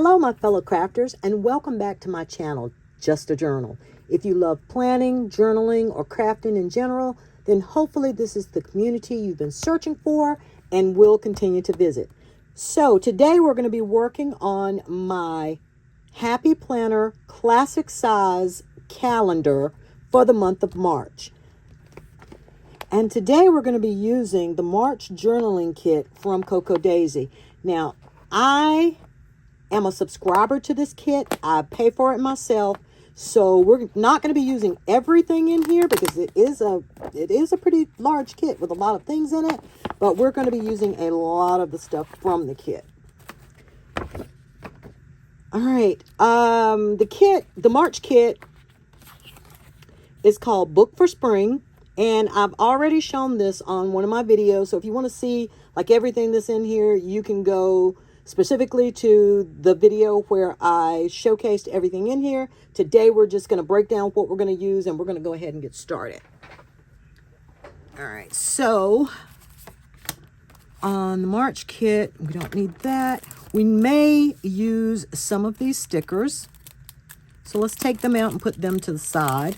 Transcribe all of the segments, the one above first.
Hello, my fellow crafters, and welcome back to my channel, Just a Journal. If you love planning, journaling, or crafting in general, then hopefully this is the community you've been searching for and will continue to visit. So today we're going to be working on my Happy Planner classic size calendar for the month of March. And today we're going to be using the March journaling kit from Coco Daisy. Now, I am a subscriber to this kit. I pay for it myself. So we're not going to be using everything in here because it is a pretty large kit with a lot of things in it. But we're going to be using a lot of the stuff from the kit. All right. The March kit is called Book for Spring. And I've already shown this on one of my videos. So if you want to see like everything that's in here, you can go specifically to the video where I showcased everything in here. Today, we're just going to break down what we're going to use and we're going to go ahead and get started. All right. So on the March kit, we don't need that. We may use some of these stickers. So let's take them out and put them to the side,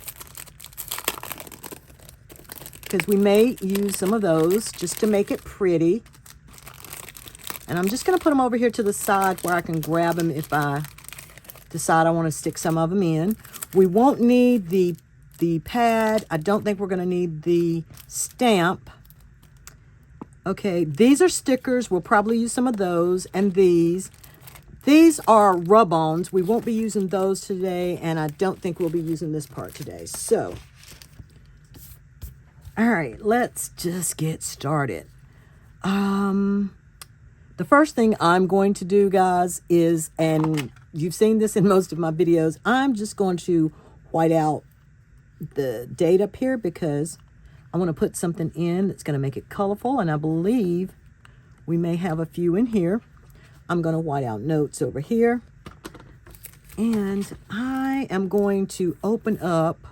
because we may use some of those just to make it pretty. And I'm just going to put them over here to the side where I can grab them if I decide I want to stick some of them in. We won't need the pad. I don't think we're going to need the stamp. Okay, these are stickers. We'll probably use some of those. And these are rub-ons. We won't be using those today, and I don't think we'll be using this part today. So, all right, let's just get started. The first thing I'm going to do, guys, is, and you've seen this in most of my videos, I'm just going to white out the date up here because I want to put something in that's going to make it colorful, and I believe we may have a few in here. I'm going to white out notes over here, and I am going to open up,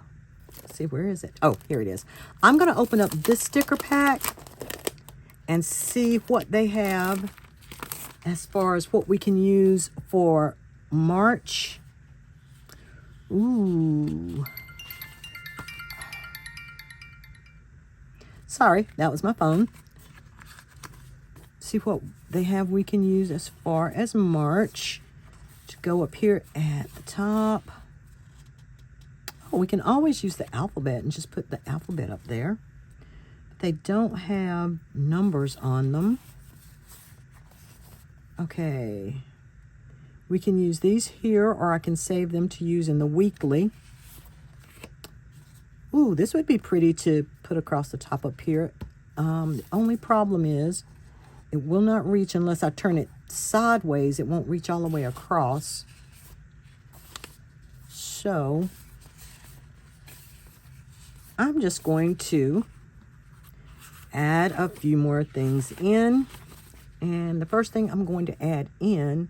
let's see, where is it? Oh, here it is. I'm going to open up this sticker pack and see what they have as far as what we can use for March. Ooh. Sorry, that was my phone. See what they have we can use as far as March. To go up here at the top. Oh, we can always use the alphabet and just put the alphabet up there. But they don't have numbers on them. Okay, we can use these here, or I can save them to use in the weekly. Ooh, this would be pretty to put across the top up here. The only problem is it will not reach unless I turn it sideways. It won't reach all the way across. So I'm just going to add a few more things in. And the first thing I'm going to add in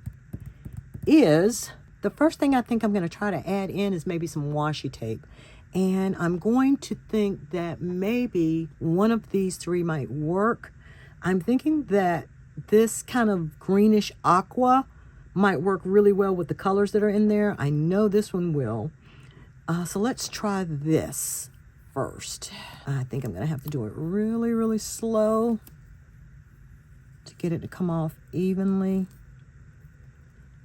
is, the first thing I think I'm going to try to add in is maybe some washi tape. And I'm going to think that maybe one of these three might work. I'm thinking that this kind of greenish aqua might work really well with the colors that are in there. I know this one will. So let's try this first. I think I'm going to have to do it really, really slow to get it to come off evenly.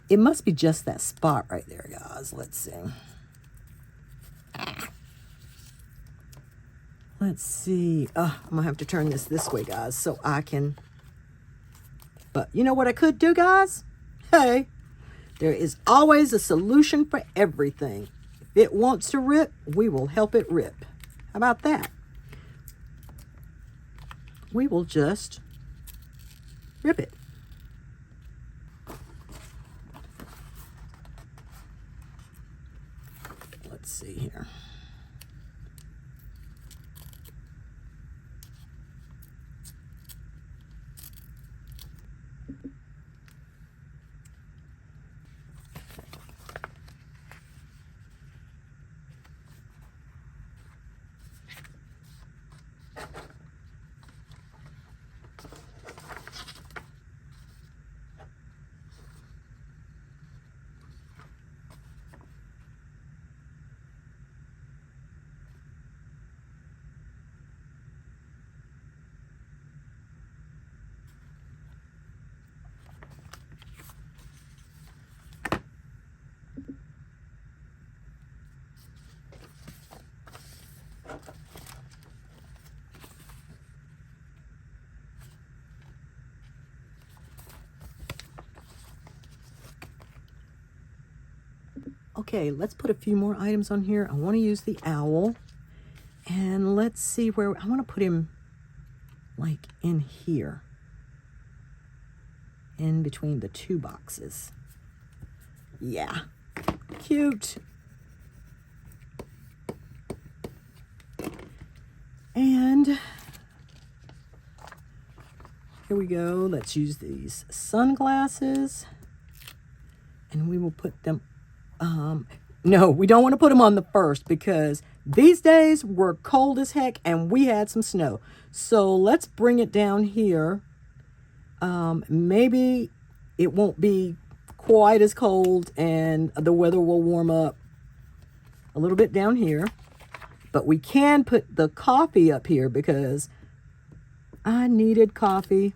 It must be just that spot right there, guys. Let's see. Let's see. I'm gonna have to turn this way, guys, so I can. But you know what I could do, guys? Hey, there is always a solution for everything. If it wants to rip, we will help it rip. How about that? We will just rip it. Let's see here. Okay, let's put a few more items on here. I want to use the owl. And let's see where, I want to put him like in here. In between the two boxes. Yeah, cute. And here we go. Let's use these sunglasses. And we will put them, no, we don't want to put them on the first because these days were cold as heck and we had some snow. So let's bring it down here. Maybe it won't be quite as cold and the weather will warm up a little bit down here. But we can put the coffee up here because I needed coffee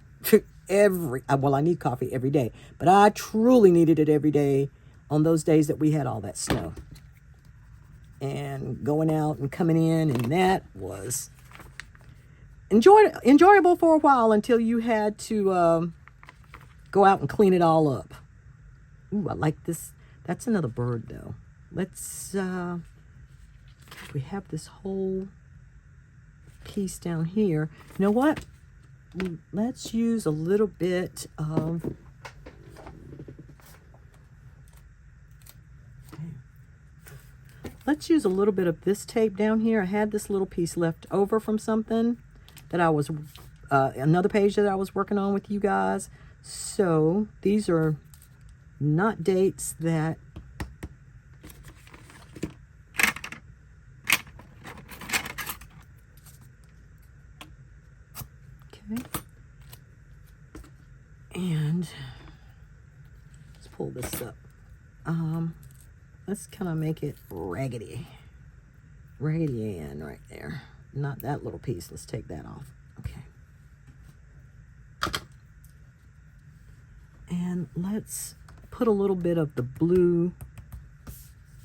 I need coffee every day, but I truly needed it every day on those days that we had all that snow. And going out and coming in, and that was enjoyable for a while until you had to go out and clean it all up. Ooh, I like this. That's another bird though. Let's, we have this whole piece down here. You know what? Let's use a little bit of, let's use a little bit of this tape down here. I had this little piece left over from something that I was, another page that I was working on with you guys. So these are not dates that okay. And let's pull this up. Let's kind of make it raggedy Ann right there. Not that little piece. Let's take that off. Okay. And let's put a little bit of the blue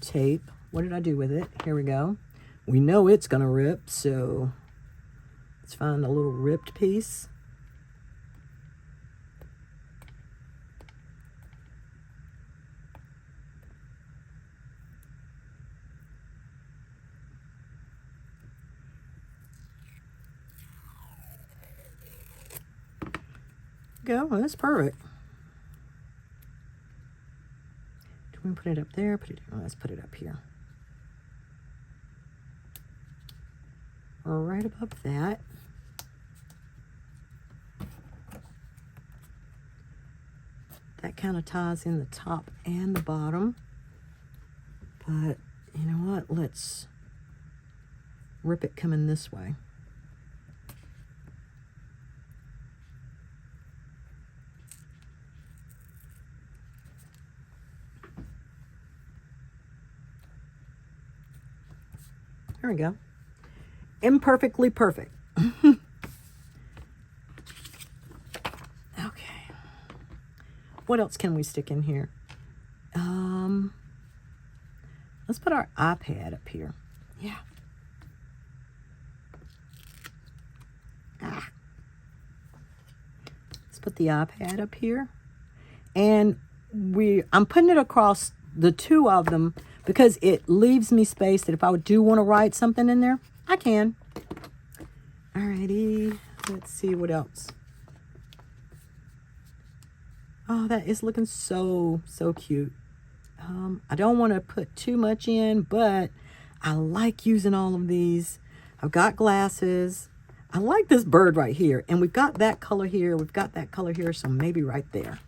tape. What did I do with it? Here we go. We know it's gonna rip, so let's find a little ripped piece. Go. Well, that's perfect. Do we put it up there? Let's put it up here. Right above that. That kind of ties in the top and the bottom. But you know what? Let's rip it coming this way. There we go. Imperfectly perfect. Okay. What else can we stick in here? Let's put our iPad up here. Yeah. Let's put the iPad up here. And I'm putting it across the two of them because it leaves me space that if I do want to write something in there, I can. Alrighty, let's see what else. Oh, that is looking so cute. I don't want to put too much in, but I like using all of these. I've got glasses. I like this bird right here. And we've got that color here. We've got that color here. So maybe right there.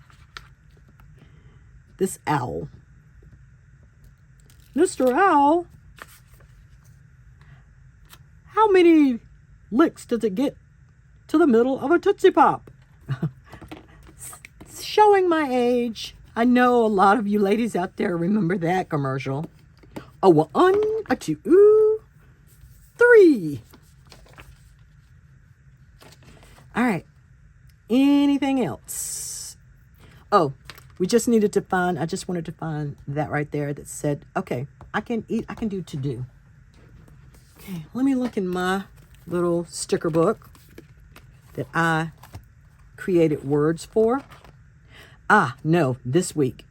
This owl. Mr. Owl, how many licks does it get to the middle of a Tootsie Pop? Showing my age. I know a lot of you ladies out there remember that commercial. A 1, a 2, 3. All right. Anything else? Oh, we just needed to find, I just wanted to find that right there that said, okay, I can do to do. Okay, let me look in my little sticker book that I created words for. No, this week.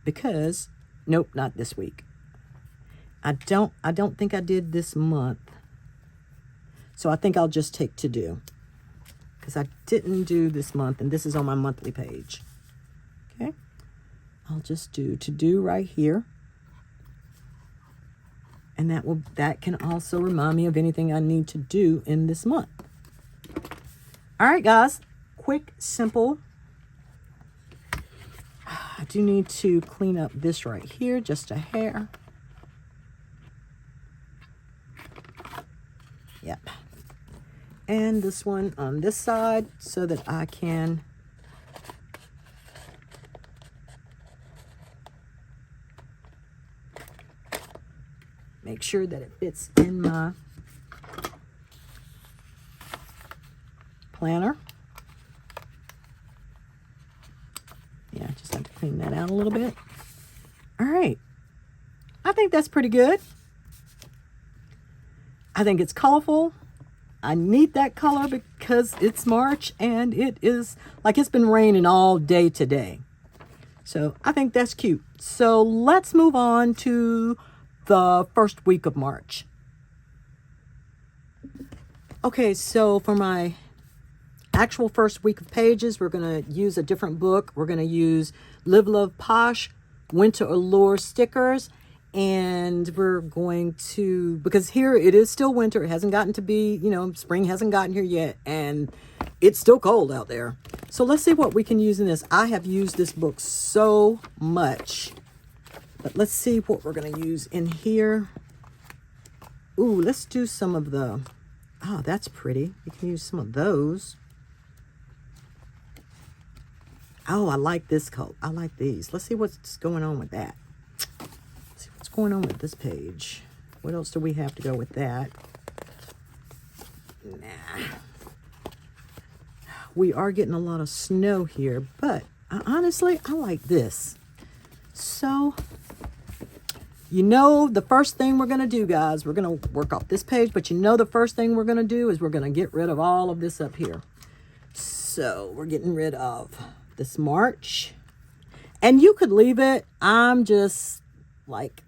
Because, nope, not this week. I don't think I did this month. So I think I'll just take to do, because I didn't do this month, and this is on my monthly page. Okay. I'll just do to do right here. And that can also remind me of anything I need to do in this month. All right, guys. Quick, simple. I do need to clean up this right here, just a hair. Yep. And this one on this side so that I can make sure that it fits in my planner. Yeah, just have to clean that out a little bit. All right. I think that's pretty good. I think it's colorful. I need that color because it's March and it is like it's been raining all day today. So I think that's cute. So let's move on to the first week of March. Okay, so for my actual first week of pages, we're going to use a different book. We're going to use Love Posh Winter Allure stickers. And we're going to, because here it is still winter. It hasn't gotten to be, spring hasn't gotten here yet. And it's still cold out there. So let's see what we can use in this. I have used this book so much. But let's see what we're going to use in here. Ooh, let's do some of the, oh, that's pretty. You can use some of those. Oh, I like this coat. I like these. Let's see what's going on with that. Let's see what's going on with this page. What else do we have to go with that? Nah. We are getting a lot of snow here, but honestly, I like this. So, the first thing we're going to do, guys, we're going to work off this page, but the first thing we're going to do is we're going to get rid of all of this up here. So, we're getting rid of this March. And you could leave it. I'm just like,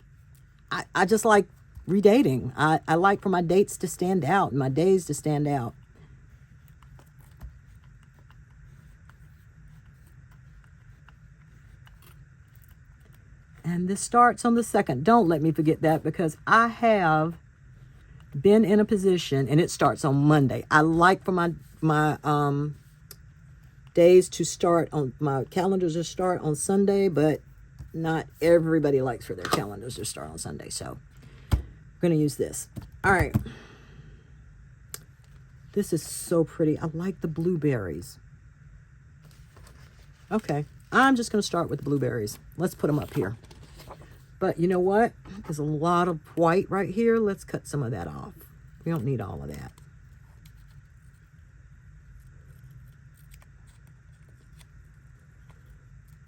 I just like redating. I like for my dates to stand out and my days to stand out. And this starts on the 2nd. Don't let me forget that, because I have been in a position, and it starts on Monday. I like for my days to start on, my calendars to start on Sunday, but not everybody likes for their calendars to start on Sunday. So I'm going to use this. All right. This is so pretty. I like the blueberries. Okay. I'm just going to start with the blueberries. Let's put them up here. But you know what? There's a lot of white right here. Let's cut some of that off. We don't need all of that.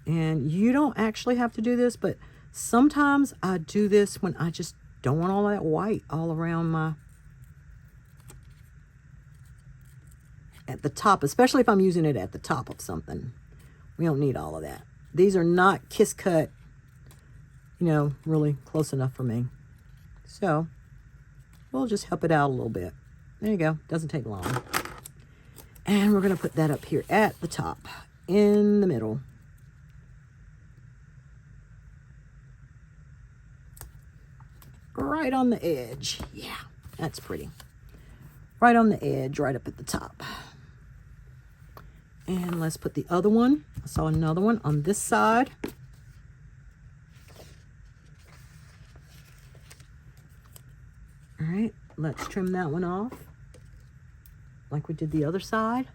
And you don't actually have to do this, but sometimes I do this when I just don't want all that white all around my, at the top, especially if I'm using it at the top of something. We don't need all of that. These are not kiss cut, really close enough for me. So we'll just help it out a little bit. There you go. Doesn't take long. And we're going to put that up here at the top, in the middle. Right on the edge. Yeah, that's pretty. Right on the edge, right up at the top. And let's put the other one. I saw another one on this side. All right, let's trim that one off like we did the other side.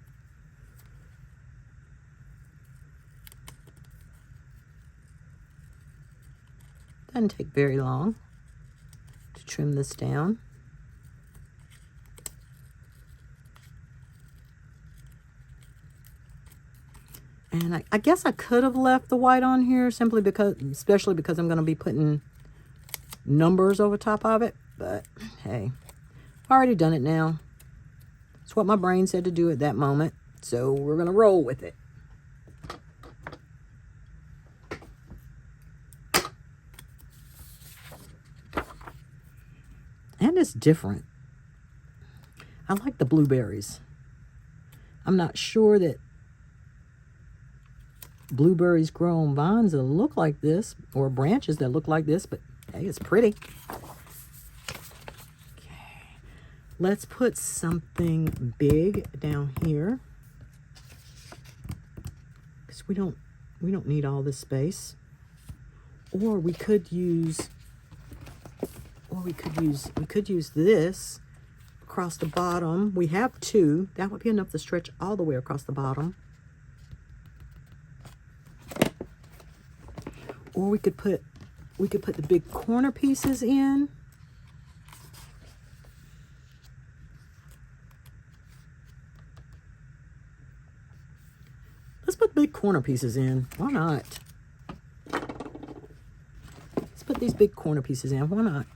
Doesn't take very long to trim this down. And I guess I could have left the white on here especially because I'm going to be putting numbers over top of it. But hey, I've already done it now. It's what my brain said to do at that moment. So we're going to roll with it. different. I like the blueberries. I'm not sure that blueberries grow on vines that look like this, or branches that look like this, but hey, it's pretty. Okay, let's put something big down here, because we don't need all this space. Or we could use this across the bottom. We have two. That would be enough to stretch all the way across the bottom. Or we could put the big corner pieces in. Let's put big corner pieces in. Why not? Let's put these big corner pieces in. Why not?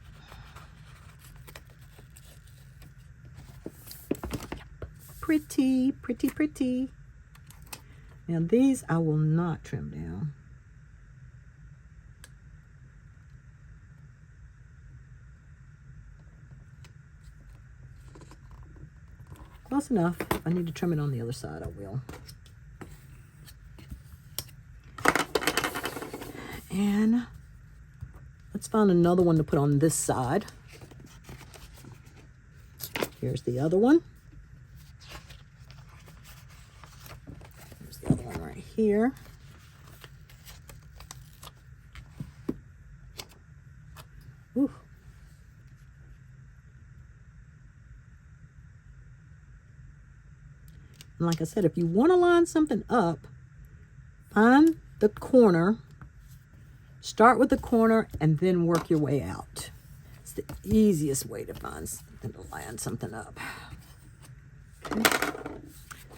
Pretty, pretty, pretty. Now these I will not trim down. Close enough. If I need to trim it on the other side, I will. And let's find another one to put on this side. Here's the other one. Here's the other one right here. Ooh. And like I said, if you want to line something up, find the corner, start with the corner, and then work your way out. It's the easiest way to find something to line something up. Okay.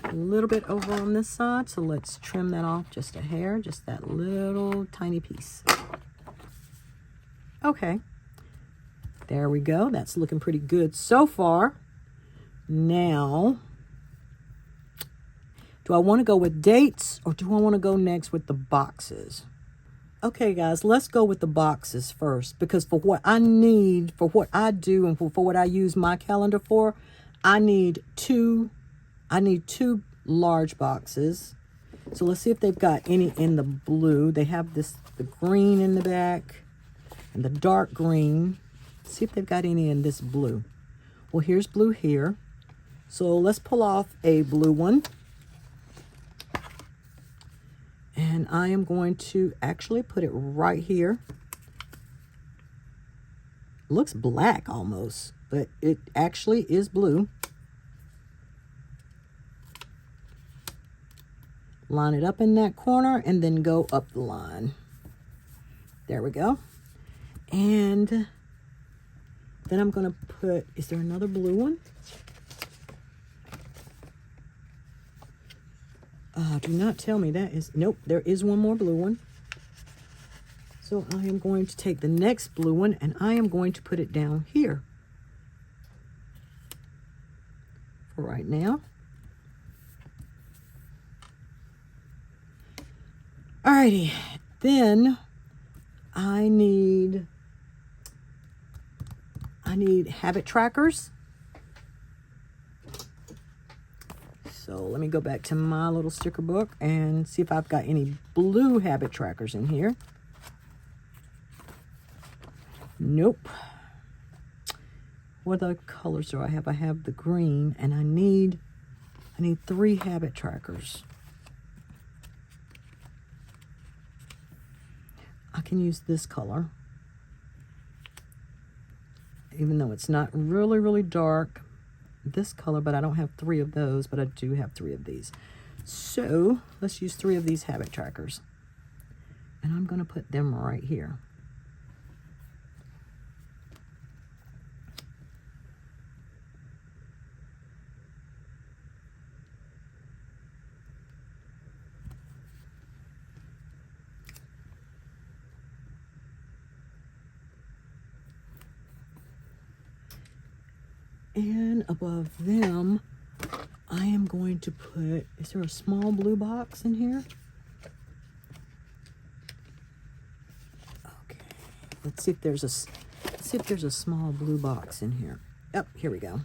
A little bit over on this side, so let's trim that off just a hair, just that little tiny piece. Okay, there we go. That's looking pretty good so far. Now, do I want to go with dates, or do I want to go next with the boxes? Okay, guys, let's go with the boxes first, because for what I need, for what I do, and for what I use my calendar for, I need two large boxes. So let's see if they've got any in the blue. They have the green in the back and the dark green. Let's see if they've got any in this blue. Well, here's blue here. So let's pull off a blue one. And I am going to actually put it right here. Looks black almost, but it actually is blue. Line it up in that corner and then go up the line. There we go. And then I'm going to put, is there another blue one? Do not tell me that is, nope, there is one more blue one. So I am going to take the next blue one and I am going to put it down here for right now. Alrighty, then I need habit trackers. So let me go back to my little sticker book and see if I've got any blue habit trackers in here. Nope. What other colors do I have? I have the green, and I need 3 habit trackers. I can use this color, even though it's not really, really dark. This color, but I don't have 3 of those, but I do have 3 of these. So let's use 3 of these habit trackers, and I'm going to put them right here. And above them, I am going to put, is there a small blue box in here? Okay, let's see if there's a small blue box in here. Yep, here we go.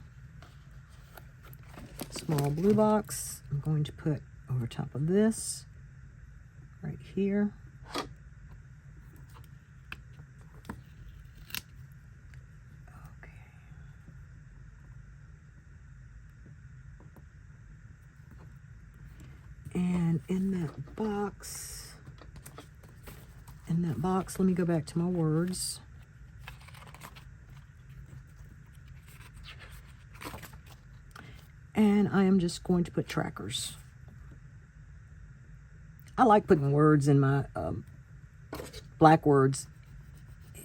Small blue box. I'm going to put over top of this right here. And in that box, let me go back to my words. And I am just going to put trackers. I like putting words in my, black words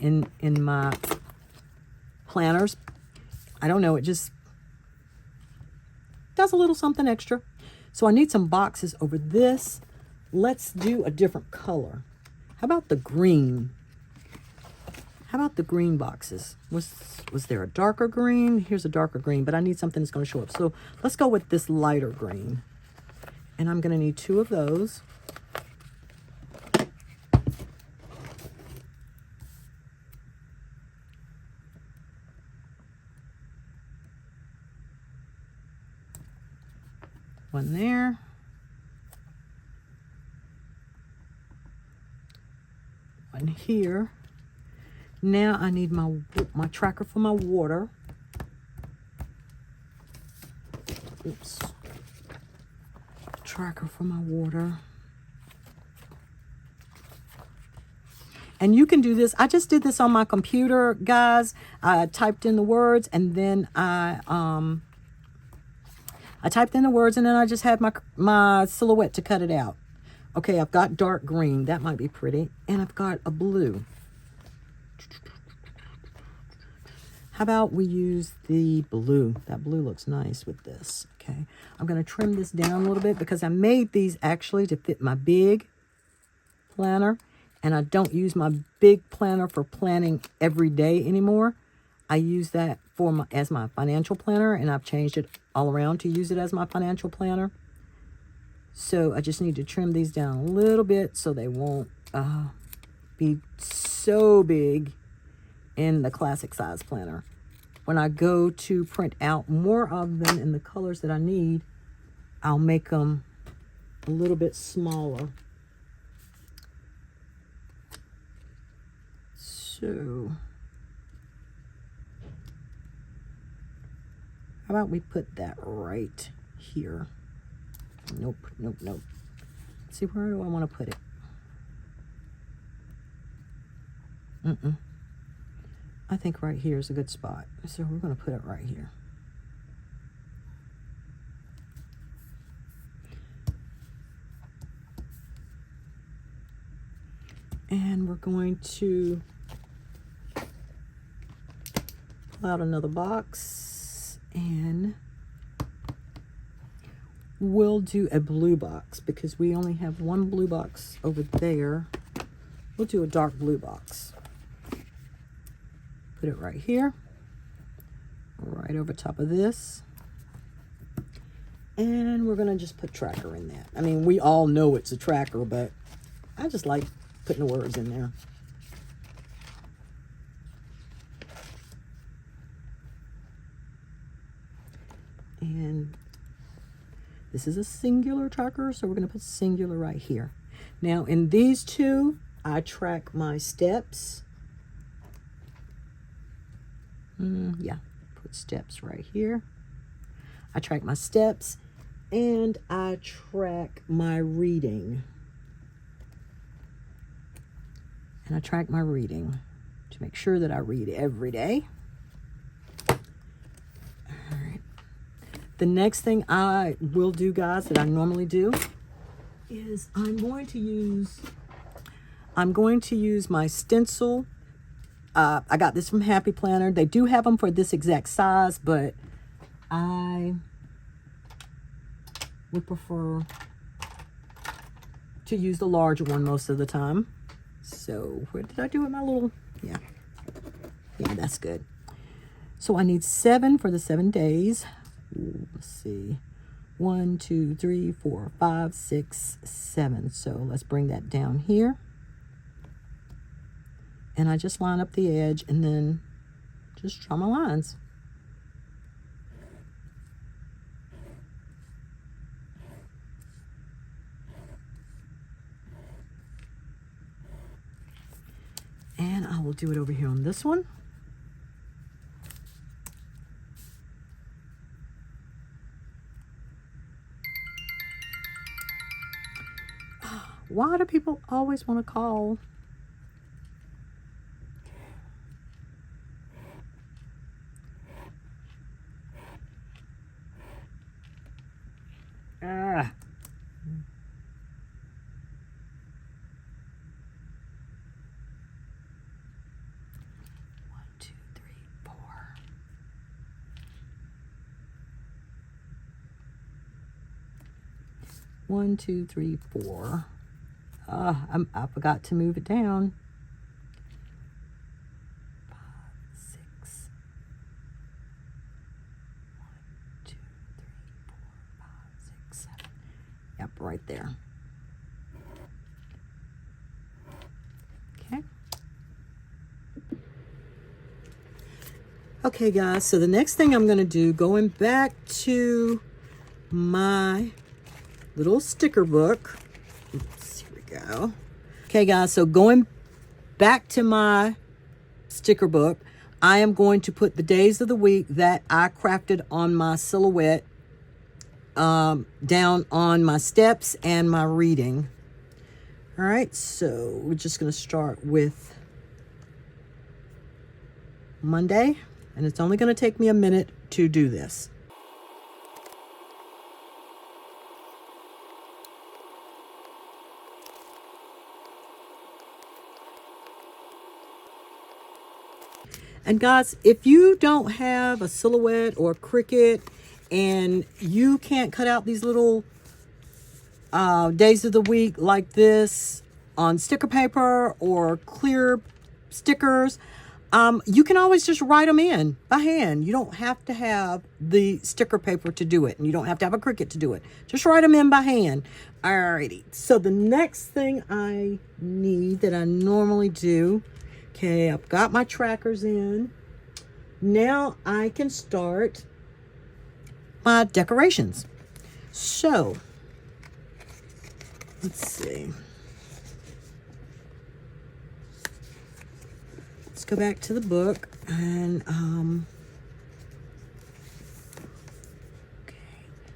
in my planners. I don't know, it just does a little something extra. So I need some boxes over this. Let's do a different color. How about the green? How about the green boxes? Was there a darker green? Here's a darker green, but I need something that's going to show up. So let's go with this lighter green. And I'm going to need 2 of those. One there. One here. Now I need my tracker for my water. Oops. Tracker for my water. And you can do this. I just did this on my computer, guys. I typed in the words and then I typed in the words and then I just had my silhouette to cut it out. Okay, I've got dark green. That might be pretty. And I've got a blue. How about we use the blue? That blue looks nice with this. Okay, I'm going to trim this down a little bit because I made these actually to fit my big planner. And I don't use my big planner for planning every day anymore. I use that for as my financial planner, and I've changed it all around to use it as my financial planner. So I just need to trim these down a little bit so they won't be so big in the classic size planner. When I go to print out more of them in the colors that I need, I'll make them a little bit smaller. So how about we put that right here? Nope, nope, nope. Let's see, where do I want to put it? I think right here is a good spot. So we're going to put it right here. And we're going to pull out another box and we'll do a blue box because we only have one blue box over there. We'll do a dark blue box. Put it right here, right over top of this. And we're gonna just put tracker in that. I mean, we all know it's a tracker, but I just like putting the words in there. And this is a singular tracker, so we're going to put singular right here. Now, in these two, I track my steps. Yeah, put steps right here. I track my steps, and I track my reading. And I track my reading to make sure that I read every day. The next thing I will do, guys, that I normally do is I'm going to use my stencil. I got this from Happy Planner. They do have them for this exact size, but I would prefer to use the larger one most of the time. So where did I do it? My little, yeah, that's good. So I need 7 for the 7 days. Ooh, let's see, 1, 2, 3, 4, 5, 6, 7. So let's bring that down here. And I just line up the edge and then just draw my lines. will do it over here on this one. Why do people always want to call? Ah. One, two, three, four. One, two, three, four. I forgot to move it down. 5, 6. 1, 2, 3, 4, 5, 6, 7. Yep, right there. Okay. Okay, guys, so the next thing I'm going to do, going back to my little sticker book. Oops, here we go. Okay, guys, so going back to my sticker book, I am going to put the days of the week that I crafted on my silhouette down on my steps and my reading. All right, so we're just going to start with Monday, and it's only going to take me a minute to do this. And guys, if you don't have a silhouette or a Cricut and you can't cut out these little days of the week like this on sticker paper or clear stickers, you can always just write them in by hand. You don't have to have the sticker paper to do it, and you don't have to have a Cricut to do it. Just write them in by hand. Alrighty, so the next thing I need that I normally do, okay, I've got my trackers in. Now I can start my decorations. So, let's see. Let's go back to the book and, okay.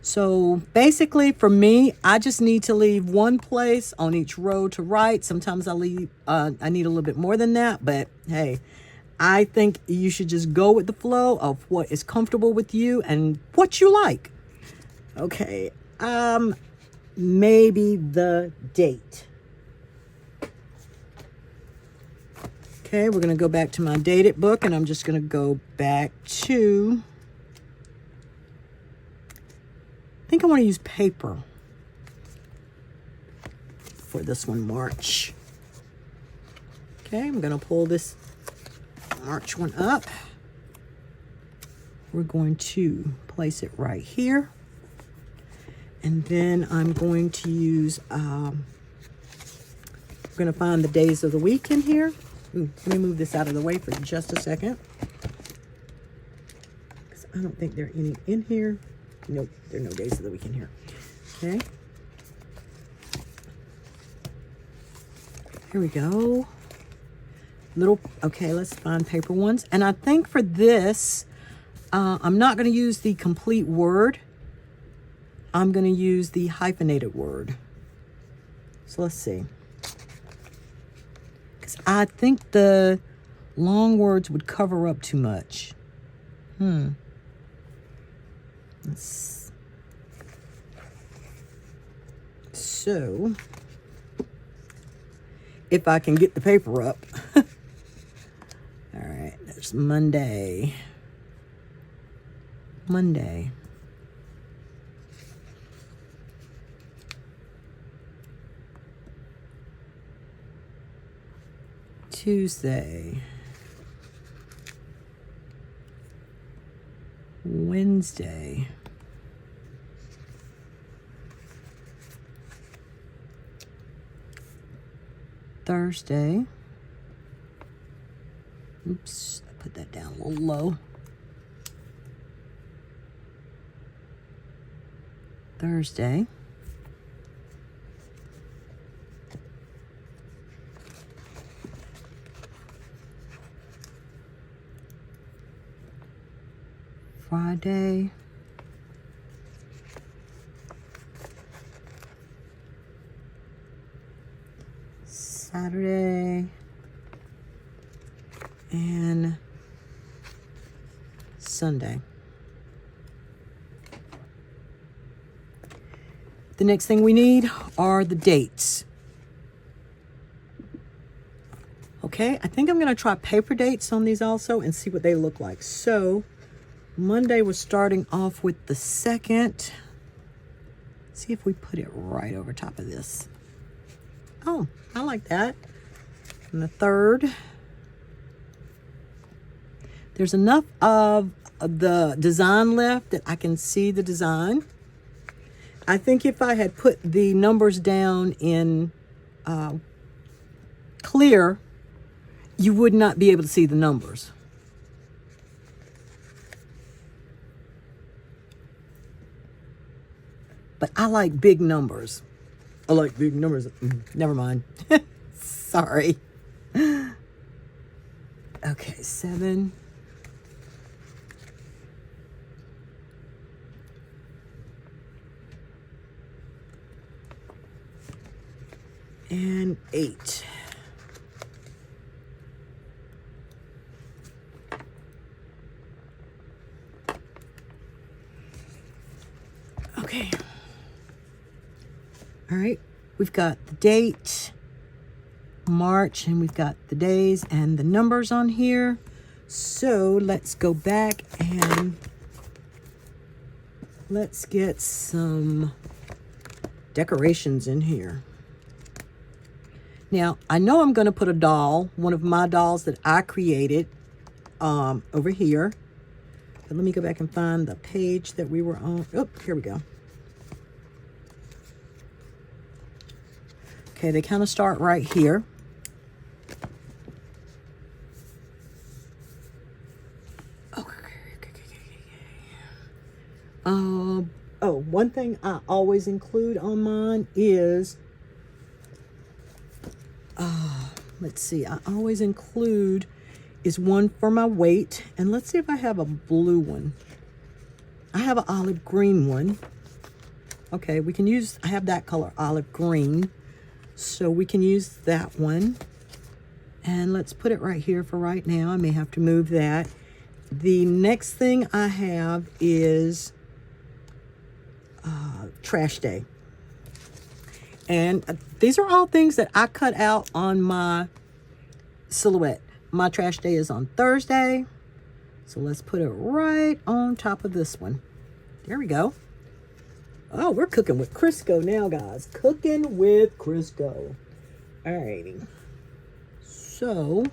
So basically for me, I just need to leave one place on each row to write. Sometimes I need a little bit more than that, but hey, I think you should just go with the flow of what is comfortable with you and what you like. Okay, maybe the date. Okay, we're going to go back to my dated book, and I'm just going to go back to, I think I want to use paper for this one, March. Okay, I'm going to pull this March one up. We're going to place it right here. And then I'm going to use, we're going to find the days of the week in here. Ooh, let me move this out of the way for just a second, because I don't think there are any in here. Nope, there are no days of the week in here. Okay. Here we go. Okay, let's find paper ones. And I think for this, I'm not going to use the complete word. I'm going to use the hyphenated word. So let's see. Because I think the long words would cover up too much. So, if I can get the paper up. All right, there's Monday. Tuesday. Wednesday. Thursday. Oops, I put that down a little low. Thursday. Friday. Saturday. And Sunday. The next thing we need are the dates. Okay, I think I'm going to try paper dates on these also and see what they look like. So, Monday we're starting off with the 2nd. See if we put it right over top of this. Oh, I like that. And the 3rd. There's enough of the design left that I can see the design. I think if I had put the numbers down in clear, you would not be able to see the numbers. But I like big numbers. I like big numbers. Never mind. Sorry. Okay, 7. And 8. Okay. All right. We've got the date, March, and we've got the days and the numbers on here. So let's go back and let's get some decorations in here. Now, I know I'm going to put a doll, one of my dolls that I created, over here. But let me go back and find the page that we were on. Oh, here we go. Okay, they kind of start right here. Oh, one thing I always include on mine is, let's see, I always include is one for my weight. And let's see if I have a blue one. I have an olive green one. Okay, we can use, I have that color, olive green. So we can use that one. And let's put it right here for right now. I may have to move that. The next thing I have is trash day. And these are all things that I cut out on my silhouette. My trash day is on Thursday. So let's put it right on top of this one. There we go. Oh, we're cooking with Crisco now, guys. Cooking with Crisco. Alrighty. So,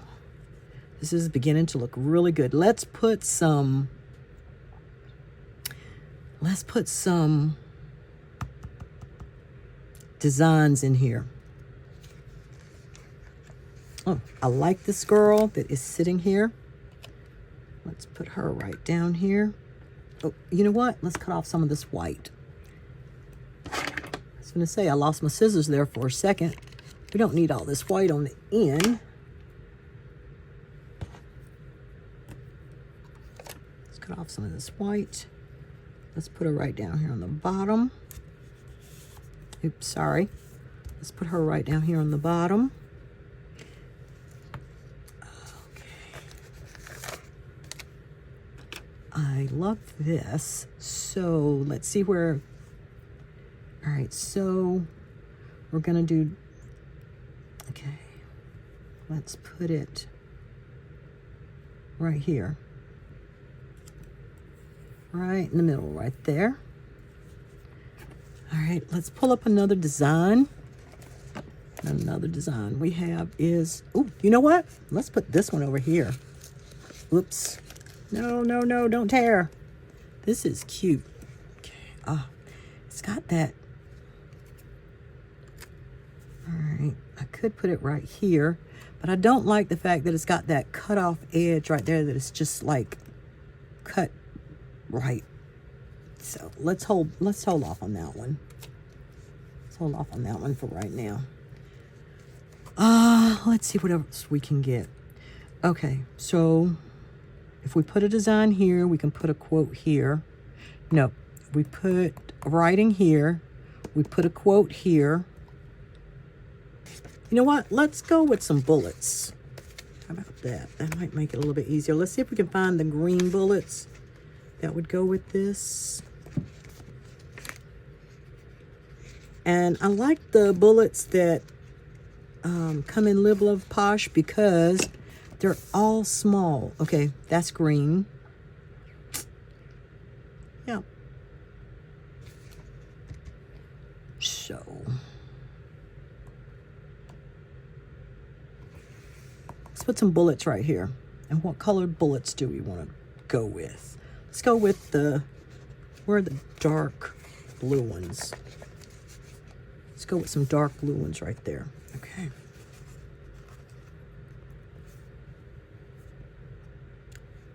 this is beginning to look really good. Let's put some designs in here. Oh, I like this girl that is sitting here. Let's put her right down here. Oh, you know what? Let's cut off some of this white. I was going to say, I lost my scissors there for a second. We don't need all this white on the end. Let's cut off some of this white. Let's put her right down here on the bottom. Oops, sorry. Let's put her right down here on the bottom. Okay. I love this. So let's see where. All right, so we're going to do. Okay. Let's put it right here. Right in the middle, right there. All right, let's pull up another design. Another design we have is, oh, you know what? Let's put this one over here. Whoops. No, don't tear. This is cute. Okay. It's got that. All right, I could put it right here, but I don't like the fact that it's got that cut off edge right there that it's just like cut right. So let's hold off on that one. Let's hold off on that one for right now. Let's see what else we can get. Okay, so if we put a design here, we can put a quote here. No, we put writing here. We put a quote here. You know what? Let's go with some bullets. How about that? That might make it a little bit easier. Let's see if we can find the green bullets that would go with this. And I like the bullets that come in Live, Love Posh because they're all small. Okay, that's green. Yeah. So let's put some bullets right here. And what colored bullets do we want to go with? Let's go with where are the dark blue ones? Let's go with some dark blue ones right there. Okay.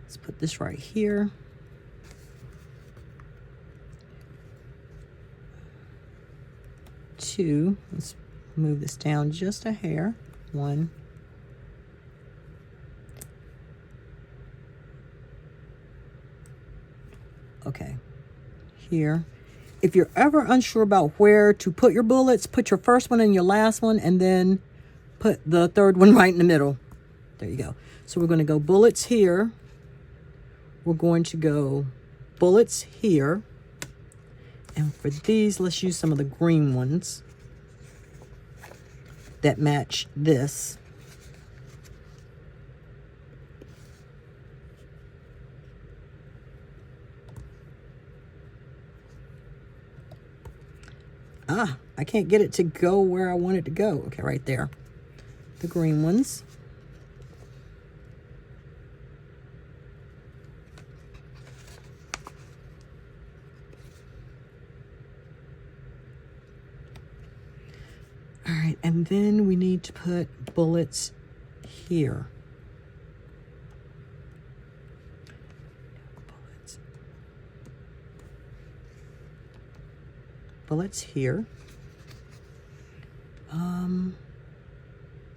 Let's put this right here. Two. Let's move this down just a hair. One. Okay. Here. If you're ever unsure about where to put your bullets, put your first one and your last one, and then put the third one right in the middle. There you go. So we're going to go bullets here. We're going to go bullets here. And for these, let's use some of the green ones that match this. I can't get it to go where I want it to go. Okay, right there. The green ones. All right, and then we need to put bullets here. Bullets here.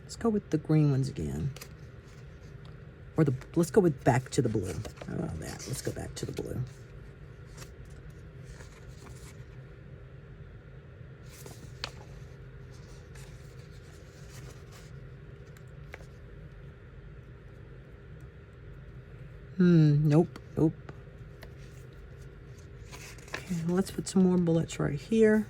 Let's go with the green ones again. Or let's go with back to the blue. How about that? Let's go back to the blue. Nope. Okay, let's put some more bullets right here.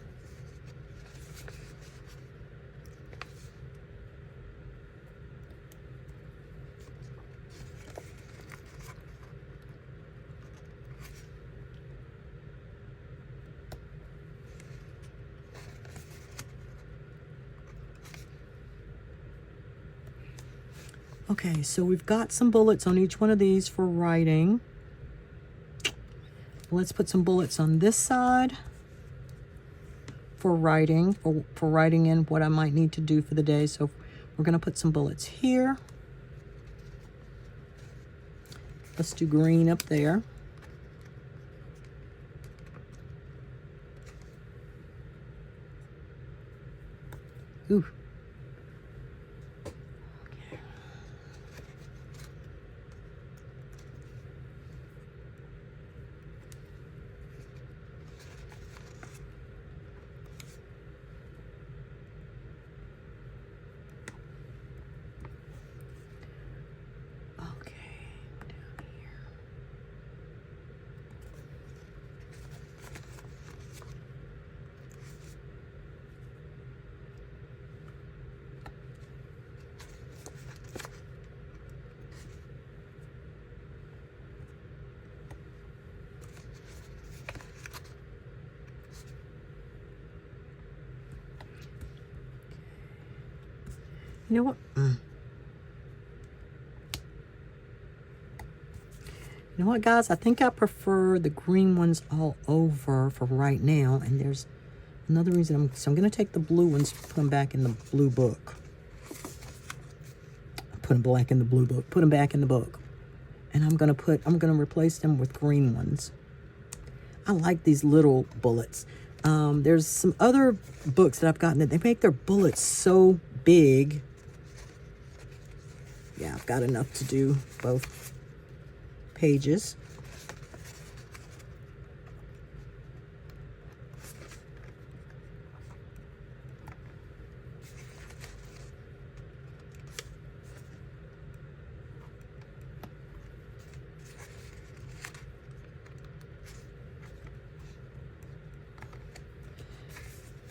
Okay, so we've got some bullets on each one of these for writing. Let's put some bullets on this side for writing, for writing in what I might need to do for the day. So we're going to put some bullets here. Let's do green up there. Ooh. You know what? You know what, guys? I think I prefer the green ones all over for right now. And there's another reason. So I'm going to take the blue ones, put them back in the blue book. Put them back in the blue book. Put them back in the book. And I'm going to replace them with green ones. I like these little bullets. There's some other books that I've gotten that they make their bullets so big. Yeah, I've got enough to do both pages.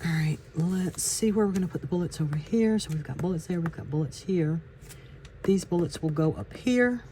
All right, let's see where we're going to put the bullets over here. So we've got bullets there, we've got bullets here. These bullets will go up here.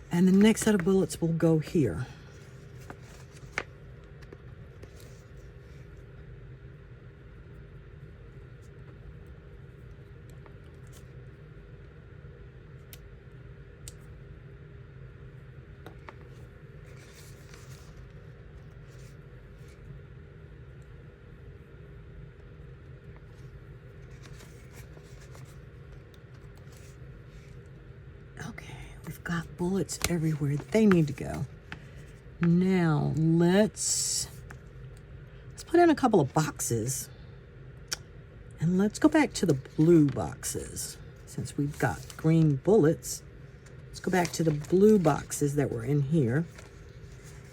And the next set of bullets will go here. We've got bullets everywhere. They need to go. Now let's put in a couple of boxes. And let's go back to the blue boxes. Since we've got green bullets, let's go back to the blue boxes that were in here.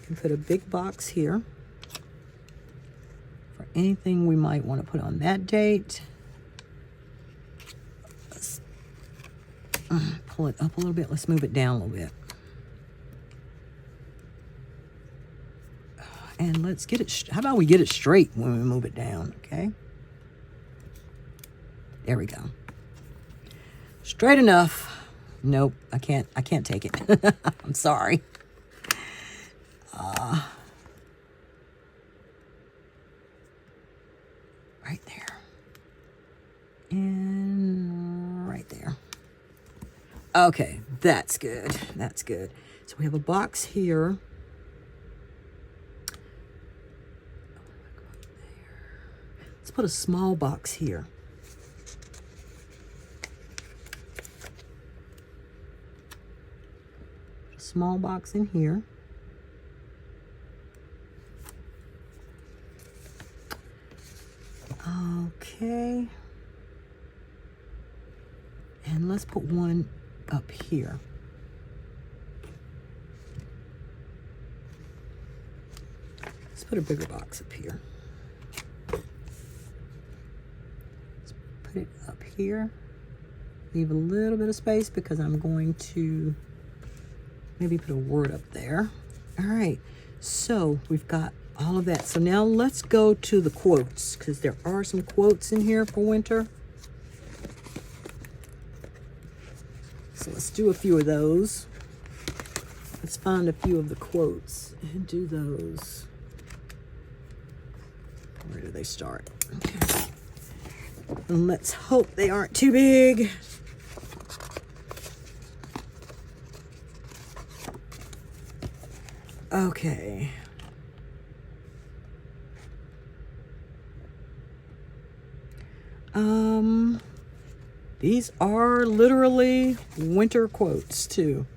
And put a big box here for anything we might want to put on that date. Pull it up a little bit. Let's move it down a little bit. And let's get it, how about we get it straight when we move it down, okay? There we go. Straight enough. Nope, I can't take it. I'm sorry. Right there. And right there. Okay, that's good. That's good. So we have a box here. Let's put a small box here. A small box in here. Okay. And let's put one up here. Let's put a bigger box up here. Let's put it up here. Leave a little bit of space because I'm going to maybe put a word up there. All right, so we've got all of that. So now let's go to the quotes, because there are some quotes in here for winter. So let's do a few of those. Let's find a few of the quotes and do those. Where do they start? Okay. And let's hope they aren't too big. Okay. These are literally winter quotes too.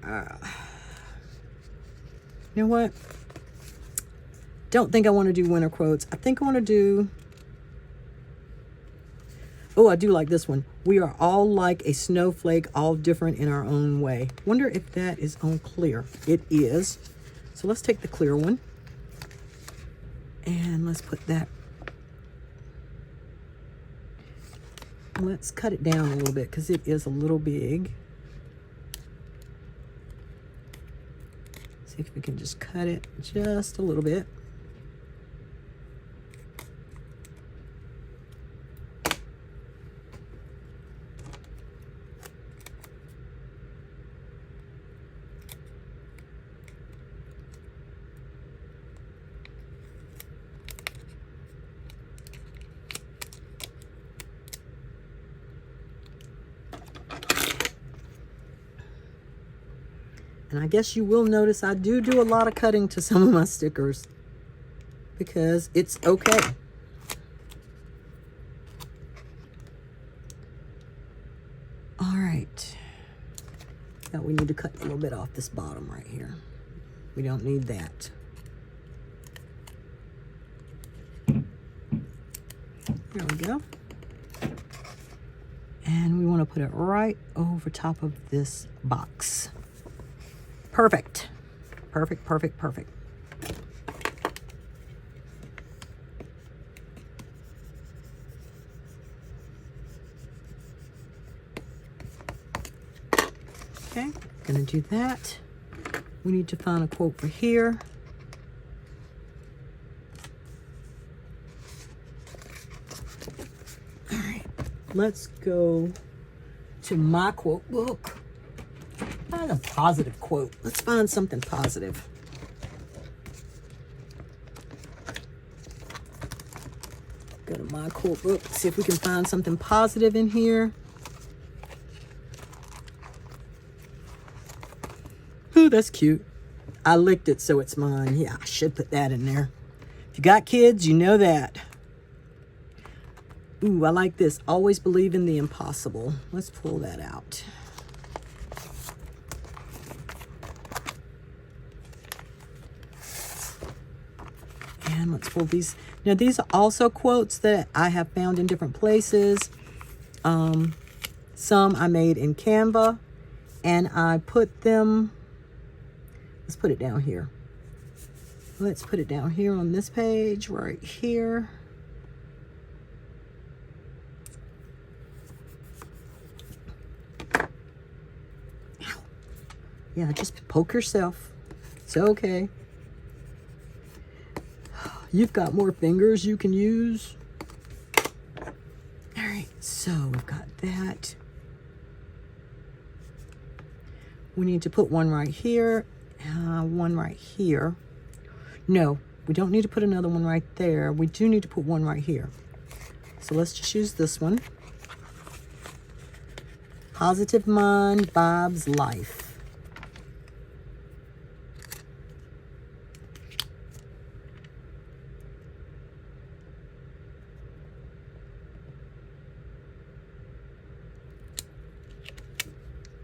You know what? Don't think I want to do winter quotes. I think I want to do... Oh, I do like this one. We are all like a snowflake, all different in our own way. Wonder if that is on clear. It is. So let's take the clear one. And let's put that. Let's cut it down a little bit because it is a little big. See if we can just cut it just a little bit. And I guess you will notice I do a lot of cutting to some of my stickers because it's okay. All right. Now we need to cut a little bit off this bottom right here. We don't need that. There we go. And we want to put it right over top of this box. Perfect. Perfect, perfect, perfect. Okay, gonna do that. We need to find a quote for here. All right, let's go to my quote book. Find a positive quote. Let's find something positive. Go to my quote book, see if we can find something positive in here. Ooh, that's cute. I licked it, so it's mine. Yeah, I should put that in there. If you got kids, you know that. Ooh, I like this. Always believe in the impossible. Let's pull that out. And let's pull these. Now, these are also quotes that I have found in different places. Some I made in Canva, and I put them, let's put it down here. Let's put it down here on this page right here. Ow. Yeah, just poke yourself. It's okay. You've got more fingers you can use. All right, so we've got that. We need to put one right here, one right here. No, we don't need to put another one right there. We do need to put one right here. So let's just use this one. Positive Mind, Bob's Life.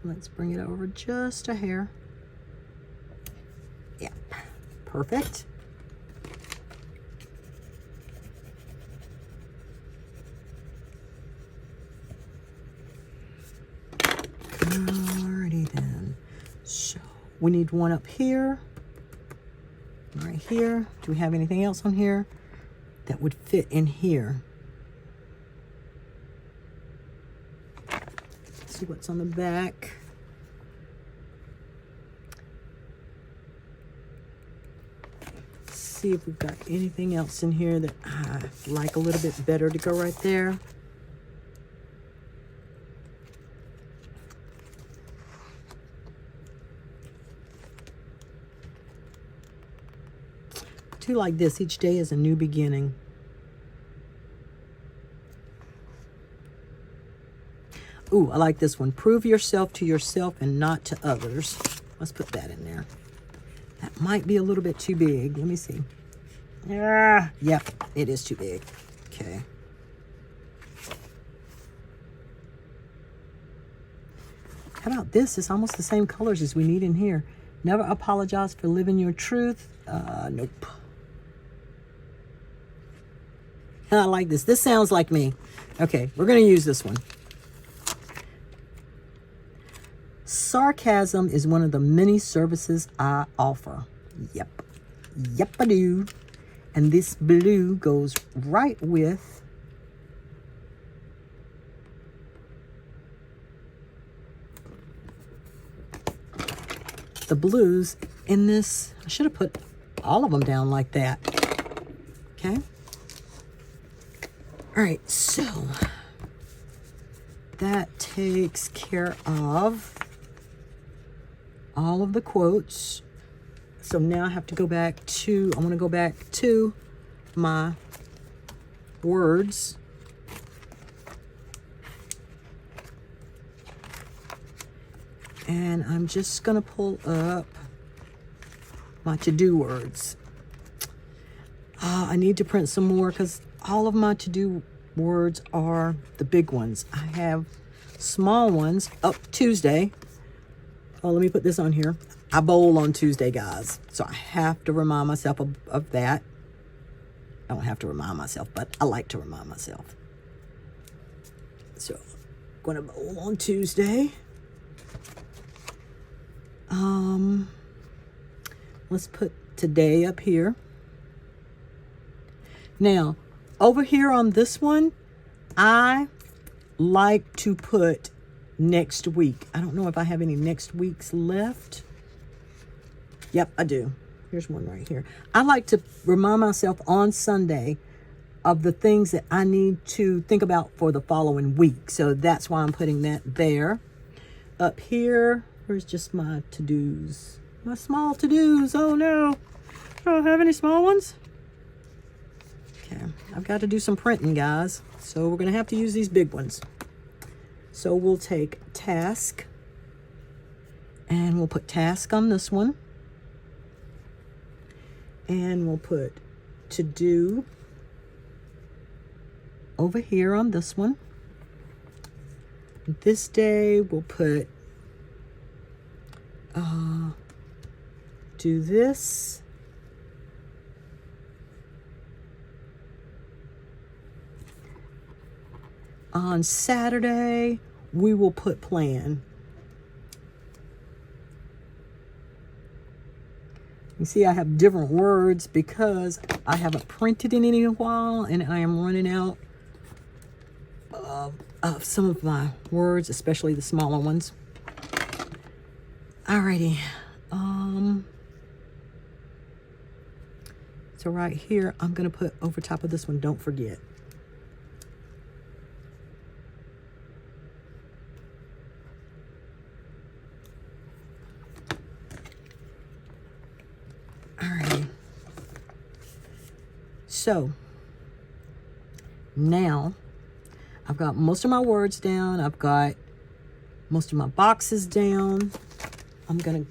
Let's bring it over just a hair. Yep, perfect. Alrighty then. So we need one up here, right here. Do we have anything else on here that would fit in here? See what's on the back. See if we've got anything else in here that I like a little bit better to go right there. I do like this. Each day is a new beginning. Ooh, I like this one. Prove yourself to yourself and not to others. Let's put that in there. That might be a little bit too big. Let me see. Yeah, yep, it is too big. Okay. How about this? It's almost the same colors as we need in here. Never apologize for living your truth. Nope. I like this. This sounds like me. Okay, we're going to use this one. Sarcasm is one of the many services I offer. Yep. Yep, I do. And this blue goes right with the blues in this. I should have put all of them down like that. Okay. All right, so that takes care of all of the quotes. So now I have to go back to, I want to go back to my words. And I'm just going to pull up my to-do words. I need to print some more because all of my to-do words are the big ones. I have small ones up Tuesday. Oh, let me put this on here. I bowl on Tuesday, guys. So I have to remind myself of that. I don't have to remind myself, but I like to remind myself. So I'm going to bowl on Tuesday. Let's put today up here. Now, over here on this one, I like to put next week. I don't know if I have any next weeks left. Yep, I do. Here's one right here. I like to remind myself on Sunday of the things that I need to think about for the following week. So that's why I'm putting that there. Up here, where's just my to-dos? My small to-dos. Oh no. I don't have any small ones. Okay, I've got to do some printing, guys. So we're going to have to use these big ones. So we'll take task. And we'll put task on this one. And we'll put to do over here on this one. This day we'll put do this. On Saturday we will put plan. You see, I have different words because I haven't printed in a while and I am running out of some of my words, especially the smaller ones. Alrighty. So right here, I'm going to put over top of this one, don't forget. Alrighty. So now I've got most of my words down. I've got most of my boxes down. I'm going to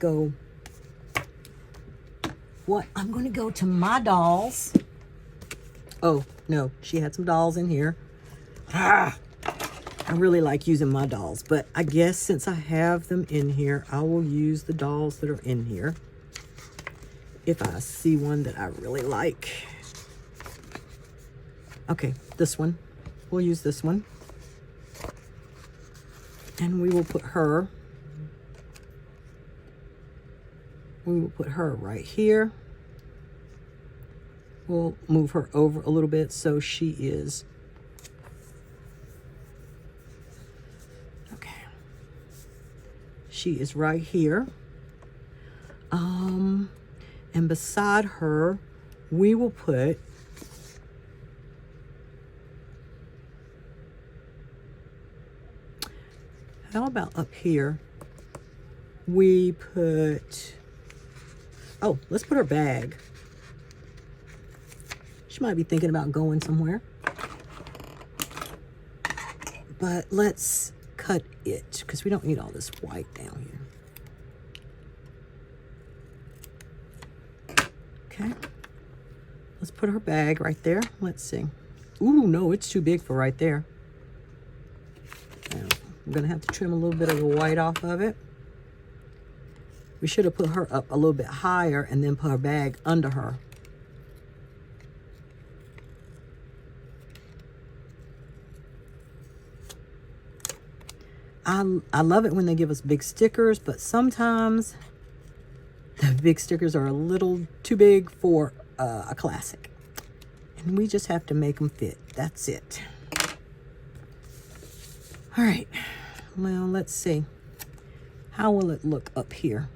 go to my dolls. Oh, no, she had some dolls in here. I really like using my dolls, but I guess since I have them in here, I will use the dolls that are in here. If I see one that I really like. Okay, this one. We'll use this one. And we will put her. We will put her right here. We'll move her over a little bit so she is. Okay. She is right here. And beside her, we will put how about up here? We put, oh, let's put her bag. She might be thinking about going somewhere. But let's cut it because we don't need all this white down here. Okay. Let's put her bag right there. Let's see. Ooh, no, it's too big for right there. Now, I'm going to have to trim a little bit of the white off of it. We should have put her up a little bit higher and then put her bag under her. I love it when they give us big stickers, but sometimes the big stickers are a little too big for a classic. And we just have to make them fit. That's it. All right. Well, let's see. How will it look up here?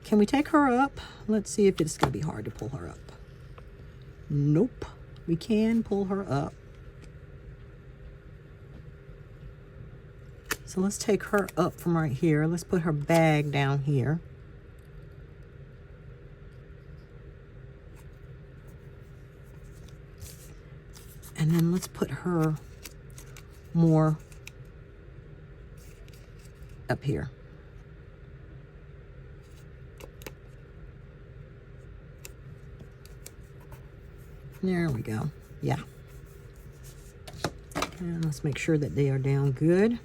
Can we take her up? Let's see if it's going to be hard to pull her up. Nope. We can pull her up. So let's take her up from right here. Let's put her bag down here. And then let's put her more up here. There we go. Yeah. And let's make sure that they are down good.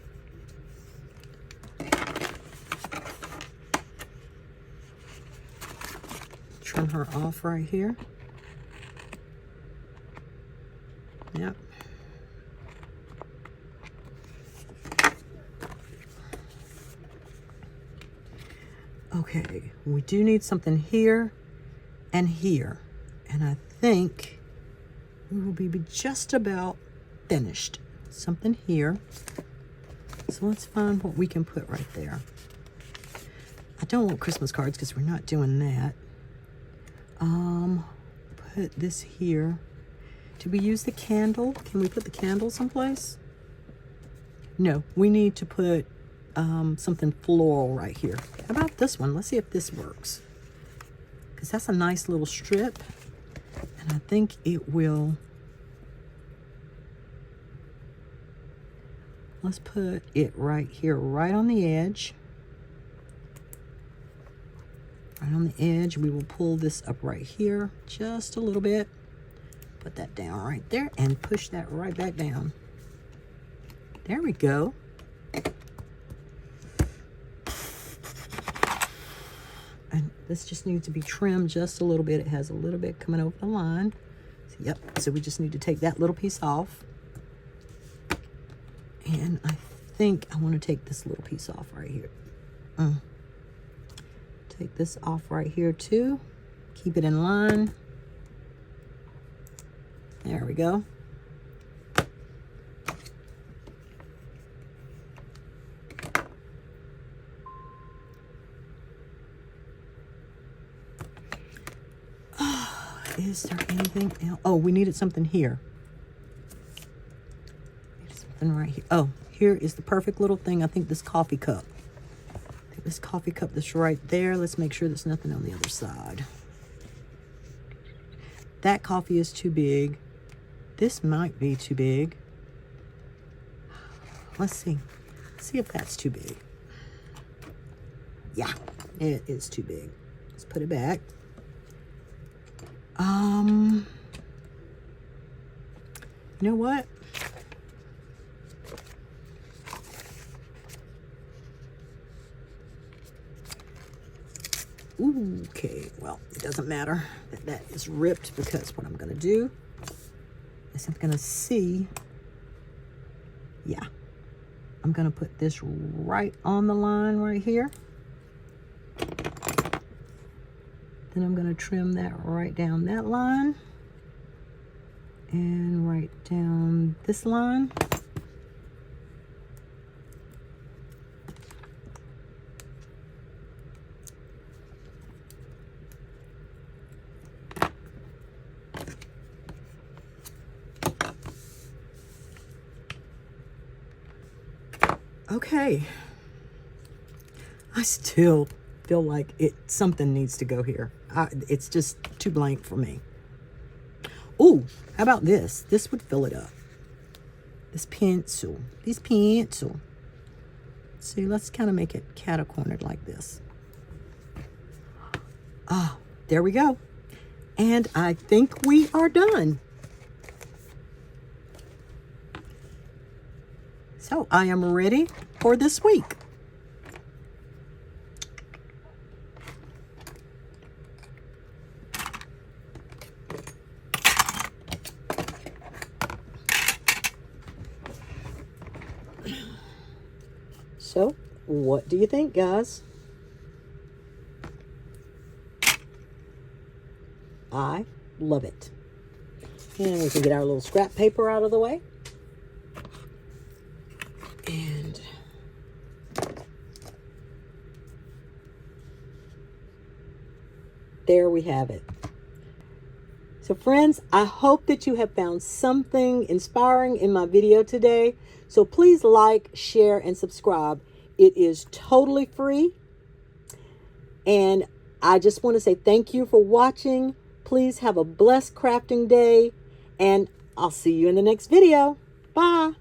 Trim her off right here. Yep. Okay, we do need something here and here. And I think we will be just about finished. Something here. So let's find what we can put right there. I don't want Christmas cards because we're not doing that. Put this here. Do we use the candle? Can we put the candle someplace? No, we need to put something floral right here. How about this one? Let's see if this works. Because that's a nice little strip. And I think it will. Let's put it right here, right on the edge. Right on the edge. We will pull this up right here just a little bit. Put that down right there and push that right back down. There we go. And this just needs to be trimmed just a little bit. It has a little bit coming over the line. So, yep, so we just need to take that little piece off. And I think I want to take this little piece off right here. Take this off right here too. Keep it in line. There we go. Is there anything else? Oh, we needed something here. Something right here. Oh, here is the perfect little thing. I think this coffee cup. This coffee cup that's right there. Let's make sure there's nothing on the other side. That coffee is too big. This might be too big. Let's see. Let's see if that's too big. Yeah, it is too big. Let's put it back. You know what? Okay, well, it doesn't matter that that is ripped, because what I'm going to do is I'm going to see, yeah, I'm going to put this right on the line right here. Then I'm going to trim that right down that line and right down this line. Okay, I still feel like something needs to go here. It's just too blank for me. Oh, how about this? This would fill it up. This pencil. See, let's kind of make it cat-cornered like this. Oh, there we go. And I think we are done. So I am ready for this week. So, what do you think, guys? I love it. And we can get our little scrap paper out of the way. And there we have it. So friends, I hope that you have found something inspiring in my video today. So please like, share, and subscribe. It is totally free. And I just want to say thank you for watching. Please have a blessed crafting day. And I'll see you in the next video. Bye.